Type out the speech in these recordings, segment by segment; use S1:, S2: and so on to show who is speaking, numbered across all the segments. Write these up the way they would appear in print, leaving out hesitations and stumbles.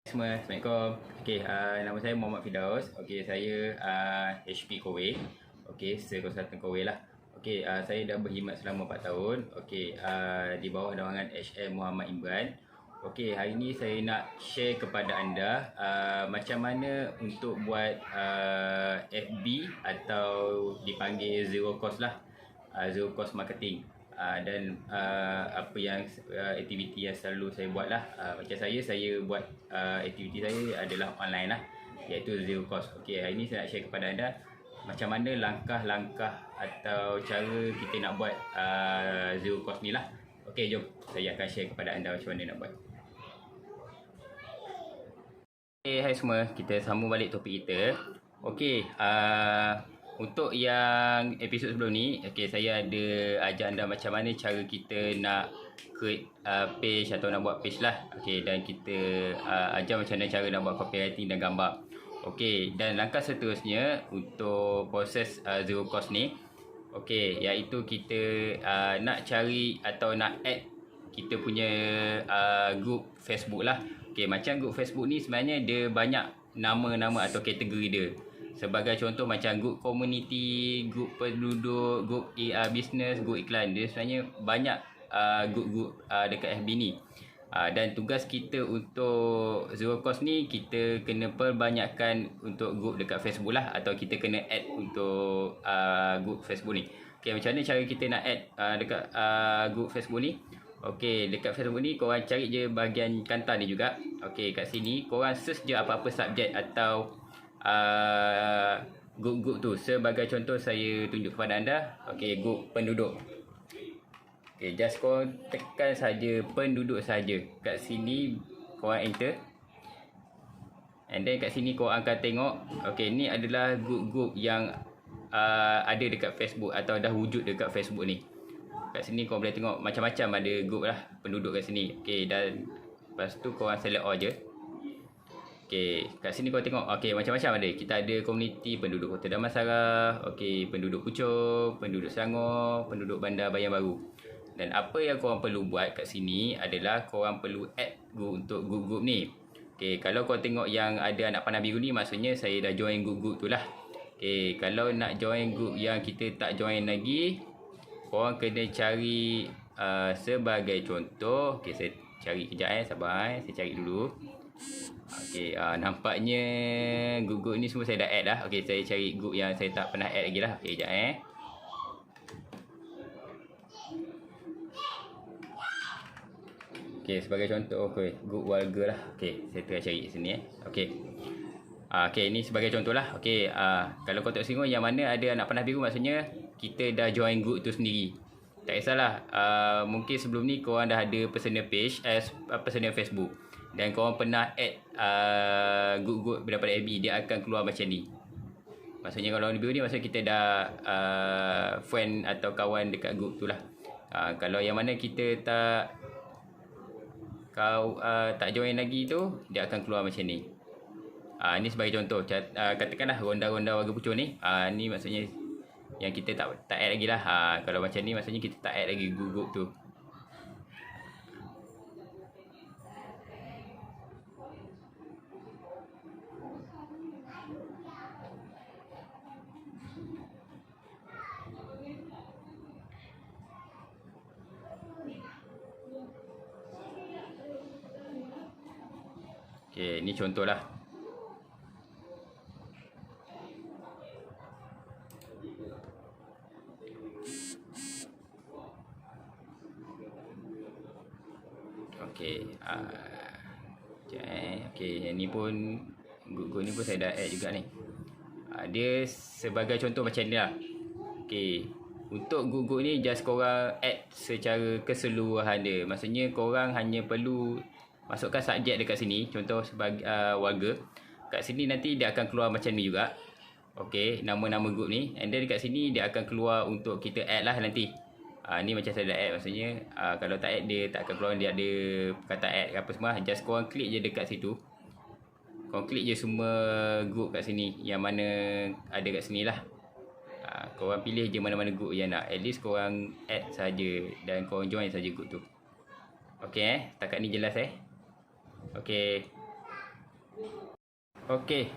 S1: Semua, Assalamualaikum. Okey, nama saya Muhammad Firdaus. Okey, saya HP Kowe. Okey, Consultant Kowe lah. Okey, saya dah berkhidmat selama 4 tahun. Okey, di bawah naungan HM Muhammad Imran. Okey, hari ni saya nak share kepada anda macam mana untuk buat FB atau dipanggil zero cost lah. Zero cost marketing. Dan apa yang aktiviti yang selalu saya buat lah, macam saya buat aktiviti saya adalah online lah, iaitu zero cost. Okey, hari ni saya nak share kepada anda macam mana langkah-langkah atau cara kita nak buat zero cost ni lah. Okey, jom saya akan share kepada anda macam mana nak buat. Okay, hai semua, kita sambung balik topik kita. Okey, untuk yang episod sebelum ni, okay, saya ada ajar anda macam mana cara kita nak create page atau nak buat page lah. Okay, dan kita ajar macam mana cara nak buat copywriting dan gambar. Okay, dan langkah seterusnya untuk proses zero cost ni, okay, iaitu kita nak cari atau nak add kita punya group Facebook lah. Okay, macam group Facebook ni sebenarnya dia banyak nama-nama atau kategori dia. Sebagai contoh macam group community, group penduduk, group business, group iklan. Dia sebenarnya banyak group-group dekat FB ni. Dan tugas kita untuk zero cost ni, kita kena perbanyakkan untuk group dekat Facebook lah, atau kita kena add untuk group Facebook ni. Okay, macam mana cara kita nak add dekat group Facebook ni? Okay, dekat Facebook ni korang cari je bahagian kantar ni juga. Okay, kat sini korang search je apa-apa subjek atau group-group tu. Sebagai contoh saya tunjuk kepada anda, okay, group penduduk. Okay, just korang tekan saja penduduk saja. Kat sini korang enter, and then kat sini korang akan tengok, okay, ni adalah group-group yang ada dekat Facebook atau dah wujud dekat Facebook ni. Kat sini korang boleh tengok macam-macam ada group lah penduduk kat sini. Okay, dan lepas tu korang select all je. Okay, kat sini korang tengok, okay, macam-macam ada. Kita ada komuniti penduduk Kota Damansara, okay, penduduk Puchong, penduduk Selangor, penduduk Bandar Bayan Baru. Dan apa yang korang perlu buat kat sini adalah korang perlu add group untuk group-group ni. Okay, kalau korang tengok yang ada anak panah biru ni, maksudnya saya dah join group-group tu lah. Okay, kalau nak join group yang kita tak join lagi, korang kena cari sebagai contoh. Okay, saya cari kejap sabar saya cari dulu. Okay, nampaknya group-group ni semua saya dah add dah. Okay, saya cari group yang saya tak pernah add lagi lah. Okay, kejap Okay, sebagai contoh, okay, group warga lah. Okay, saya tengah cari sini Okay. Okay, ni sebagai contoh lah. Okay, kalau kau tak singgung yang mana ada anak panah biru, maksudnya kita dah join group tu sendiri. Tak kisahlah, mungkin sebelum ni korang dah ada personal page, personal Facebook, dan korang pernah add group-group daripada FB, dia akan keluar macam ni. Maksudnya kalau biru ni, maksudnya kita dah friend atau kawan dekat group tu lah. Kalau yang mana kita tak join lagi tu, dia akan keluar macam ni. Ni sebagai contoh, katakanlah ronda-ronda warga Puchong ni, ni maksudnya yang kita tak add lagi lah. Kalau macam ni, maksudnya kita tak add lagi group tu. Okay, ni contoh lah. Okay, okay, yang ni pun group ni pun saya dah add juga ni. Dia sebagai contoh macam ni lah. Okay, untuk group ni just korang add secara keseluruhan dia. Maksudnya korang hanya perlu masukkan subjek dekat sini. Contoh sebagai warga. Kat sini nanti dia akan keluar macam ni juga. Okay, nama-nama group ni. And then dekat sini dia akan keluar untuk kita add lah nanti. Ni macam saya dah add, maksudnya kalau tak add dia tak akan keluar, dia ada kata add apa semua. Just korang klik je dekat situ. Korang klik je semua group kat sini yang mana ada kat sini lah. Korang pilih je mana-mana group yang nak. At least korang add saja dan korang join saja group tu. Okey, setakat ni jelas Okey. Okey,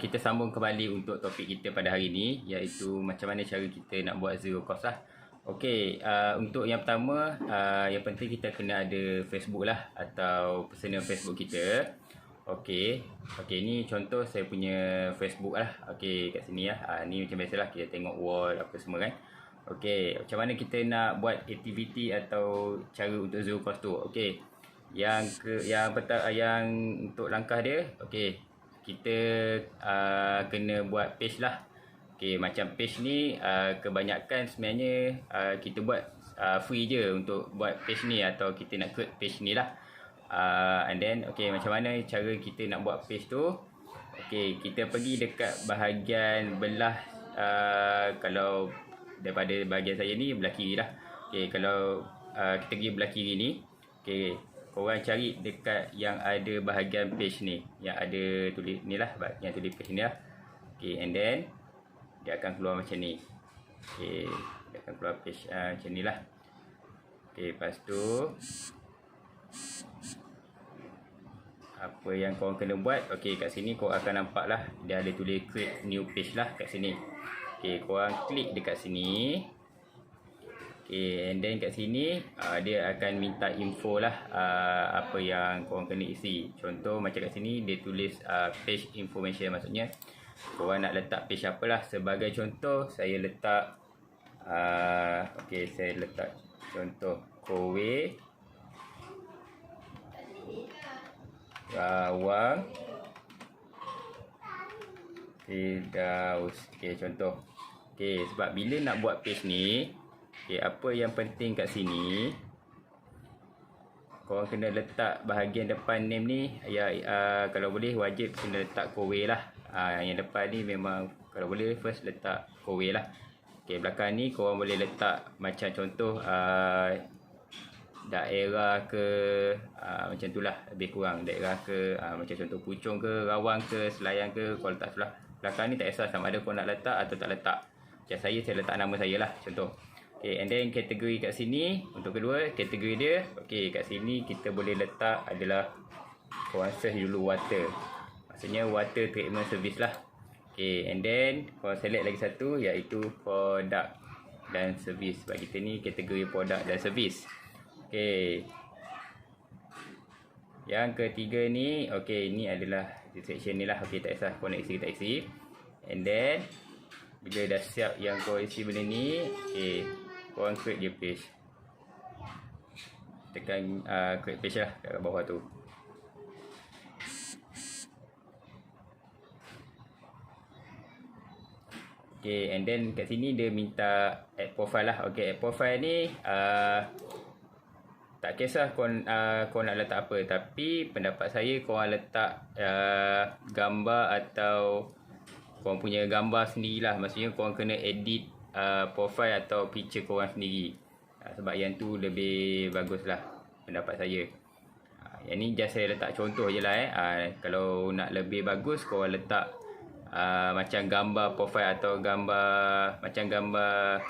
S1: kita sambung kembali untuk topik kita pada hari ini, iaitu macam mana cara kita nak buat zero cost lah. Okey, untuk yang pertama, yang penting kita kena ada Facebook lah, atau personal Facebook kita. Okey, ni contoh saya punya Facebook lah. Okey, kat sini lah. Ni macam biasalah, kita tengok wall apa semua kan. Okey, macam mana kita nak buat aktiviti atau cara untuk zero cost tu. Okey, yang untuk langkah dia, okey, kita kena buat page lah. Okey, macam page ni kebanyakan sebenarnya kita buat free je untuk buat page ni, atau kita nak create page ni lah. And then okey, macam mana cara kita nak buat page tu. Okey, kita pergi dekat bahagian belah, kalau daripada bahagian saya ni belah kiri lah. Okey, kalau kita pergi belah kiri ni, okey, korang cari dekat yang ada bahagian page ni, yang ada tulis ni lah, yang tulis page ni lah. Okay, and then dia akan keluar macam ni. Okay, dia akan keluar page macam ni lah. Okay, lepas tu apa yang korang kena buat. Okay, kat sini korang akan nampak lah, dia ada tulis create new page lah kat sini. Okay, korang klik dekat sini. Okay, and then kat sini dia akan minta info lah, apa yang korang kena isi. Contoh macam kat sini dia tulis page information, maksudnya korang nak letak page apalah. Sebagai contoh saya letak okay, saya letak contoh Kowe Rawang Firdaus. Okay, contoh. Okay, sebab bila nak buat page ni, okay, apa yang penting kat sini, korang kena letak bahagian depan name ni, kalau boleh wajib kena letak Kowe lah. Yang depan ni memang kalau boleh first letak Kowe lah. Okay, belakang ni korang boleh letak macam contoh daerah ke, macam tu lah, lebih kurang daerah ke, macam contoh Puchong ke, Rawang ke, Selayang ke, korang letak sebelah. Belakang ni tak kisah sama ada korang nak letak atau tak letak. Macam saya letak nama saya lah, contoh. Okay, and then kategori kat sini, untuk kedua kategori dia, okay, kat sini kita boleh letak adalah, korang search dulu water, maksudnya water treatment service lah. Okay, and then korang select lagi satu, iaitu produk dan servis, sebab kita ni kategori produk dan servis. Okay, yang ketiga ni, okay, ni adalah section ni lah. Okay, tak kisah korang nak isi tak isi. And then bila dah siap yang korang isi benda ni, okay, korang create je page. Tekan create page lah kat bawah tu. Okay, and then kat sini dia minta add profile lah. Okay, add profile ni tak kisah korang nak letak apa, tapi pendapat saya korang letak gambar, atau korang punya gambar sendirilah. Maksudnya korang kena edit profile atau picture korang sendiri, sebab yang tu lebih bagus lah pendapat saya. Yang ni just saya letak contoh je lah. Kalau nak lebih bagus, korang letak macam gambar profile atau gambar macam gambar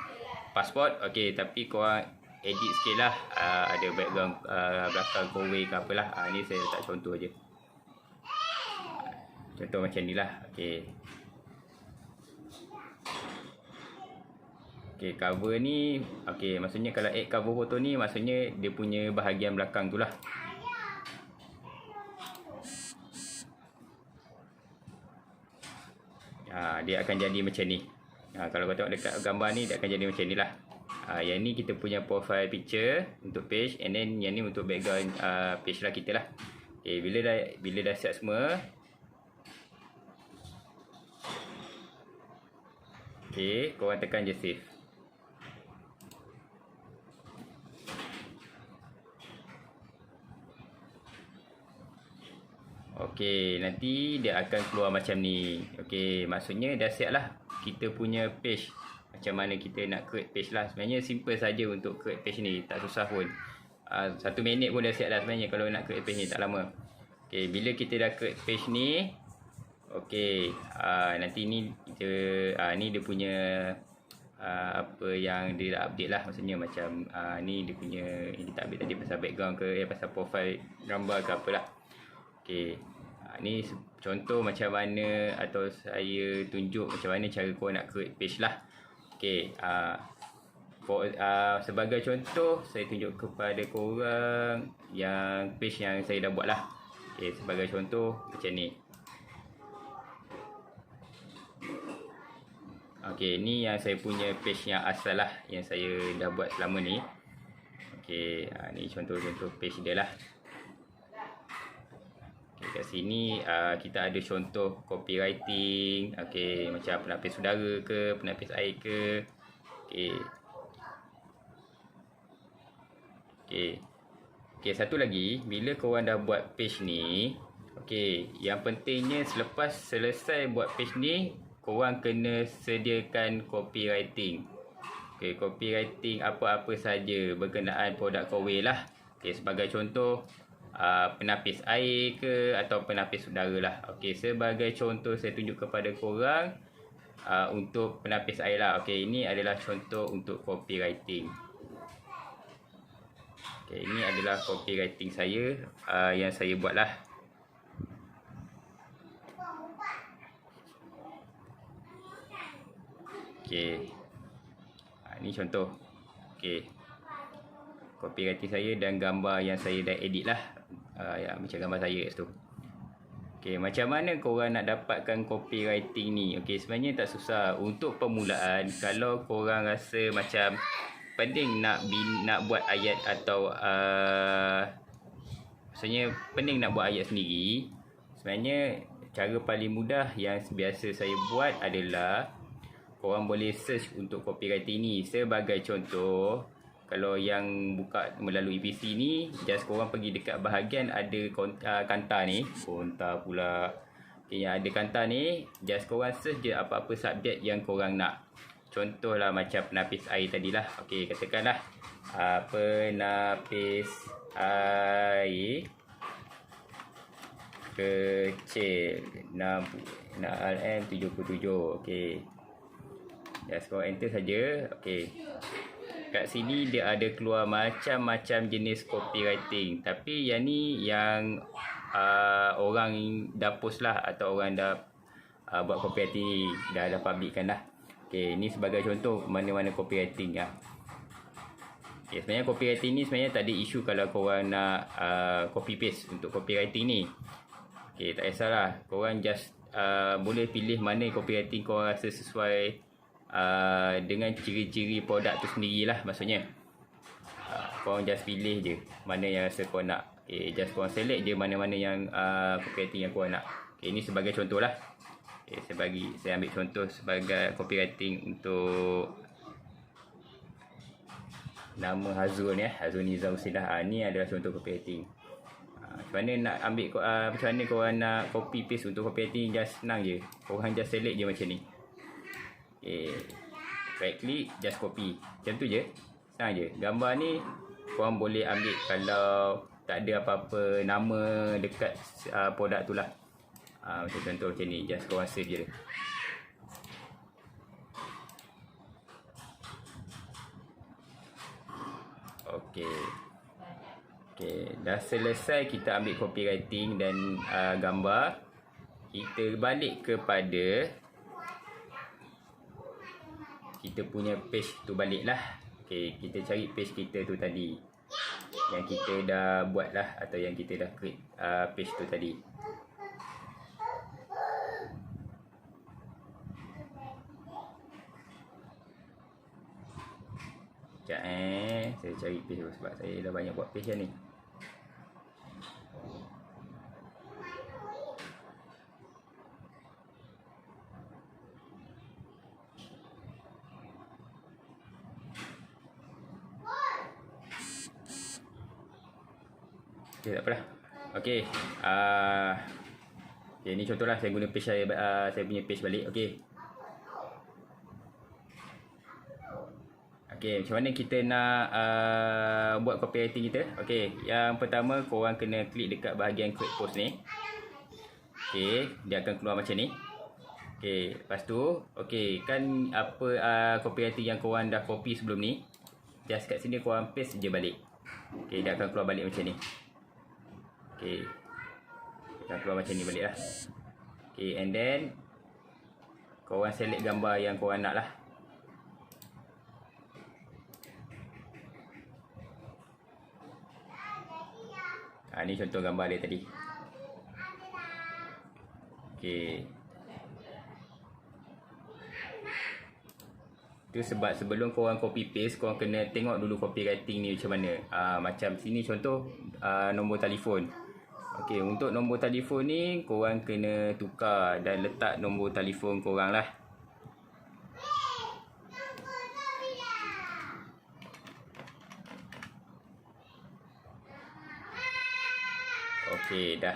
S1: pasport. Okay, tapi korang edit sikit lah, ada background belakang Kowe ke apalah. Ni saya letak contoh je, contoh macam ni lah. Okay, okay, cover ni, okay, maksudnya kalau add cover foto ni, maksudnya dia punya bahagian belakang tu lah. Dia akan jadi macam ni. Kalau kau tengok dekat gambar ni, dia akan jadi macam ni lah. Yang ni kita punya profile picture untuk page, and then yang ni untuk background page lah kita lah. Okay, bila dah siap semua, okay, korang tekan je save. Okey, nanti dia akan keluar macam ni. Okey, maksudnya dah siap lah kita punya page. Macam mana kita nak create page lah. Sebenarnya simple saja untuk create page ni, tak susah pun. 1 minit pun dah siap dah sebenarnya kalau nak create page ni, tak lama. Okey, bila kita dah create page ni, okey, nanti ni kita ni dia punya apa yang dia dah update lah. Maksudnya macam ni dia punya, yang kita update tadi pasal background ke, pasal profile gambar ke apalah. Okey, Ni contoh macam mana, atau saya tunjuk macam mana cara korang nak create page lah. Okay, sebagai contoh, saya tunjuk kepada korang yang page yang saya dah buat lah. Okay, sebagai contoh macam ni. Okay, ni yang saya punya page yang asal lah, yang saya dah buat selama ni. Okay, ni contoh-contoh page dia lah. Okay, kat sini kita ada contoh copywriting. Okay, macam penapis udara ke, penapis air ke. Okay. Okay, satu lagi, bila korang dah buat page ni, okay, yang pentingnya selepas selesai buat page ni, korang kena sediakan copywriting. Okay, copywriting apa-apa saja berkenaan produk Kowe lah. Okay, sebagai contoh penapis air ke atau penapis udara lah. Okay, sebagai contoh saya tunjuk kepada korang untuk penapis air lah. Okay, ini adalah contoh untuk copywriting. Okay, ini adalah copywriting saya yang saya buat lah. Okay, ini contoh. Okay, copywriting saya dan gambar yang saya dah edit lah. Ya, macam gambar saya kat situ. Okay, macam mana korang nak dapatkan copywriting ni? Okay, sebenarnya tak susah. Untuk permulaan, kalau korang rasa macam pening nak buat ayat, atau maksudnya pening nak buat ayat sendiri, sebenarnya cara paling mudah yang biasa saya buat adalah korang boleh search untuk copywriting ni. Sebagai contoh, kalau yang buka melalui PC ni, just korang pergi dekat bahagian ada kanta ni. Konta pula. Okay, yang ada kanta ni, just korang search je apa-apa subjek yang korang nak. Contohlah macam penapis air tadilah. Okay, katakanlah penapis air kecil 6 RM77. Okay, just korang enter saja. Okay, kat sini dia ada keluar macam-macam jenis copywriting. Tapi yang ni yang orang dah post lah, atau orang dah buat copywriting ni, dah publickan lah. Okay, ni sebagai contoh mana-mana copywriting lah. Okay, sebenarnya copywriting ni sebenarnya tak ada isu kalau korang nak copy paste untuk copywriting ni. Okay, tak kisahlah, korang just boleh pilih mana copywriting korang rasa sesuai dengan ciri-ciri produk tu sendirilah. Maksudnya korang just pilih je mana yang rasa korang nak. Okay, just korang select je mana-mana yang copywriting yang korang nak. Okay, ini sebagai contoh lah. Okay, saya ambil contoh sebagai copywriting untuk nama Hazrul ni, Hazrul Nizam Usilah. Ni adalah contoh copywriting. Macam mana nak ambil, macam mana korang nak copy paste untuk copywriting, just senang je. Korang just select je macam ni. Okay, right click, just copy. Macam tu je, senang je. Gambar ni korang boleh ambil kalau tak ada apa-apa nama dekat produk tu lah. Macam contoh macam ni, just korang save je. Okay, dah selesai kita ambil copywriting dan gambar. Kita balik kepada kita punya page tu balik lah. Okay, kita cari page kita tu tadi, yang kita dah buat lah, atau yang kita dah create page tu tadi. Sekejap saya cari page tu, sebab saya dah banyak buat page ni. Okay, tak apalah. Okay, okay, ni contohlah saya guna page saya punya page balik. Okay. Okay, macam mana kita nak buat copywriting kita? Okay, yang pertama korang kena klik dekat bahagian create post ni. Okay, dia akan keluar macam ni. Okay, lepas tu, okay, kan apa copywriting yang korang dah copy sebelum ni, just kat sini korang paste je balik. Okay, dia akan keluar balik macam ni. Okay, Akan keluar macam ni balik lah. Okay, and then korang select gambar yang korang nak lah. Ni contoh gambar dia tadi. Okay. Itu sebab sebelum korang copy paste, korang kena tengok dulu copywriting ni macam mana. Macam sini contoh nombor telefon. Okay, untuk nombor telefon ni korang kena tukar dan letak nombor telefon korang lah. Okay, dah.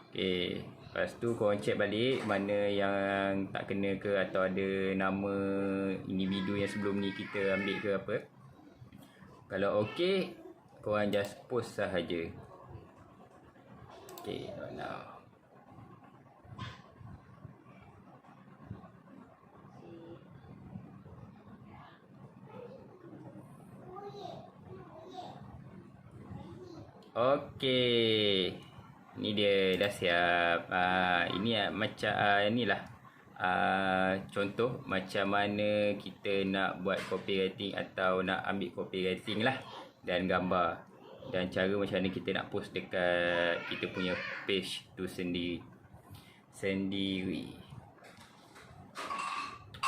S1: Okay, lepas tu korang check balik mana yang tak kena ke, atau ada nama individu yang sebelum ni kita ambil ke apa. Kalau okay, korang just post sahaja. Okay, now. Okey. Ni dia dah siap. Ini macam inilah contoh macam mana kita nak buat copywriting atau nak ambil copywriting lah, dan gambar, dan cara macam mana kita nak post dekat kita punya page tu sendiri.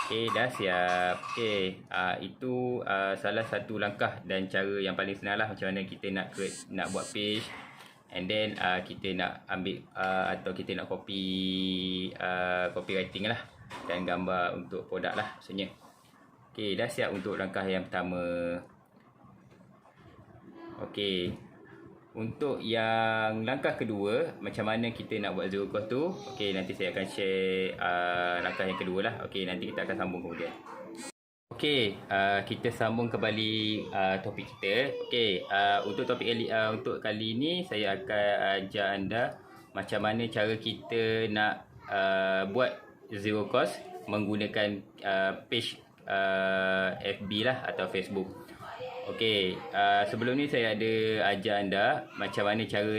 S1: Okey, dah siap. Okey, itu salah satu langkah dan cara yang paling senang lah macam mana kita nak buat page, and then kita nak ambil atau kita nak copywriting lah, dan gambar untuk produk lah maksudnya. Okey, dah siap untuk langkah yang pertama. Okey, untuk yang langkah kedua, macam mana kita nak buat zero cost tu, okey, nanti saya akan share langkah yang kedua lah. Okey, nanti kita akan sambung kemudian. Okey, kita sambung kembali topik kita. Okey, untuk topik untuk kali ni saya akan ajar anda macam mana cara kita nak buat zero cost menggunakan page FB lah atau Facebook. Okey, sebelum ni saya ada ajar anda macam mana cara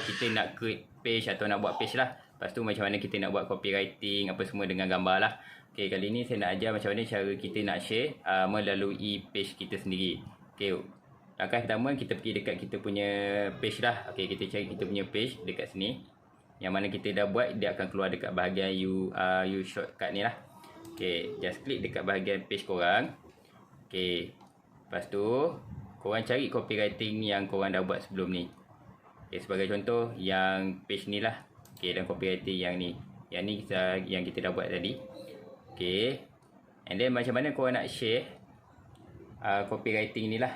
S1: kita nak create page atau nak buat page lah. Lepas tu macam mana kita nak buat copywriting apa semua dengan gambar lah. Okey, kali ni saya nak ajar macam mana cara kita nak share melalui page kita sendiri. Okey, langkah pertama kita pergi dekat kita punya page lah. Okey, kita cari kita punya page dekat sini. Yang mana kita dah buat, dia akan keluar dekat bahagian you shortcut ni lah. Okey, just klik dekat bahagian page korang. Okey, lepas tu korang cari copywriting yang korang dah buat sebelum ni. Okay, sebagai contoh yang page ni lah. Okay, dan copywriting yang ni. Yang ni yang kita dah buat tadi. Okay, and then macam mana korang nak share copywriting ni lah.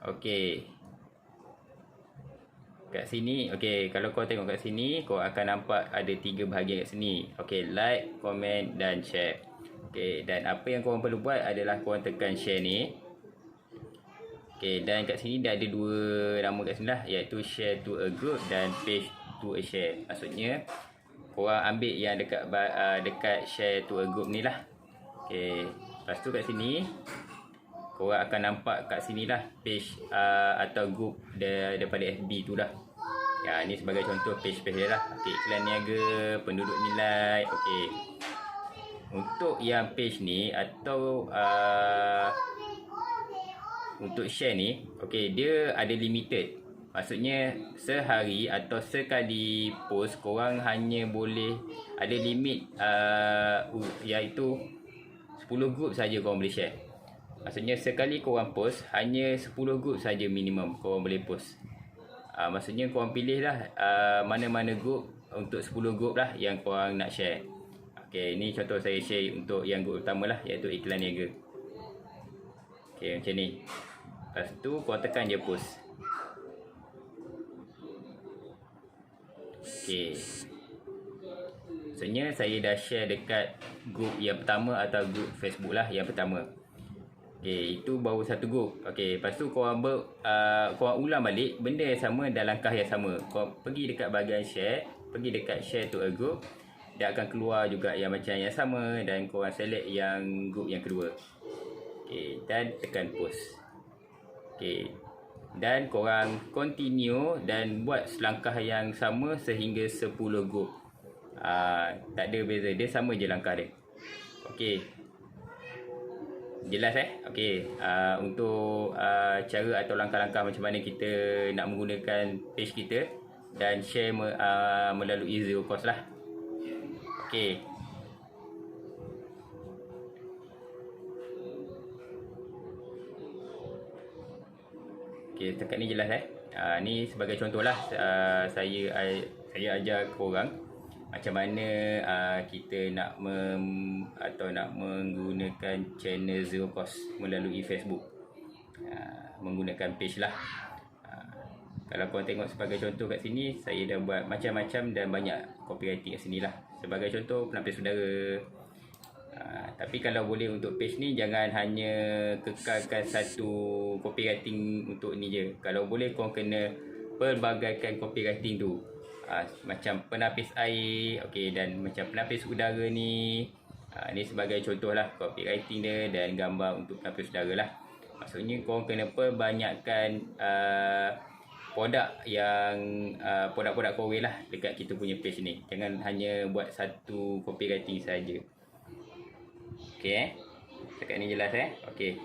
S1: Okay, kat sini, okay, kalau korang tengok kat sini, korang akan nampak ada 3 bahagian kat sini. Okay, like, comment dan share. Okay, dan apa yang korang perlu buat adalah korang tekan share ni. Okay, dan kat sini dah ada 2 nama kat sini lah, iaitu share to a group dan page to a share. Maksudnya korang ambil yang dekat share to a group ni lah. Okay, lepas tu kat sini korang akan nampak kat sini lah page atau group daripada FB tu dah. Ya, ni sebagai contoh page dia lah. Okay, iklan niaga, penduduk nilai. Okay, untuk yang page ni atau untuk share ni, okay, dia ada limited. Maksudnya sehari atau sekali post korang hanya boleh ada limit iaitu 10 group saja korang boleh share. Maksudnya sekali korang post hanya 10 group saja minimum korang boleh post. Maksudnya korang pilih lah mana-mana group untuk 10 group lah yang korang nak share. Okay, ni contoh saya share untuk yang group utama lah, iaitu iklan niaga. Okay, macam ni. Lepas tu korang tekan je post. Okay, maksudnya saya dah share dekat group yang pertama atau group Facebook lah yang pertama. Okay, itu baru satu group. Okay, lepas tu korang ulang balik benda yang sama dan langkah yang sama. Korang pergi dekat bahagian share, pergi dekat share to a group. Dia akan keluar juga yang macam yang sama, dan korang select yang group yang kedua. Okay, dan tekan post. Okay, Dan korang continue dan buat selangkah yang sama sehingga 10 group. Tak ada beza, dia sama je langkah dia. Okey. Jelas Okey. Untuk cara atau langkah-langkah macam mana kita nak menggunakan page kita dan share melalui zero cost lah. Okey. Okey, setakat ni jelas ni sebagai contoh lah, saya ajar korang macam mana kita nak nak menggunakan channel zero cost melalui Facebook, menggunakan page lah. Kalau korang tengok sebagai contoh kat sini, saya dah buat macam-macam dan banyak copywriting kat sini lah. Sebagai contoh, penampil saudara. Tapi kalau boleh untuk page ni, jangan hanya kekalkan satu copywriting untuk ni je. Kalau boleh korang kena pelbagaikan copywriting tu. Macam penapis air, okey, dan macam penapis udara ni. Ni sebagai contoh lah copywriting dia dan gambar untuk penapis udara lah. Maksudnya korang kena perbanyakkan produk yang produk-produk korang lah dekat kita punya page ni. Jangan hanya buat satu copywriting saja. Okey Setakat ni jelas Okey.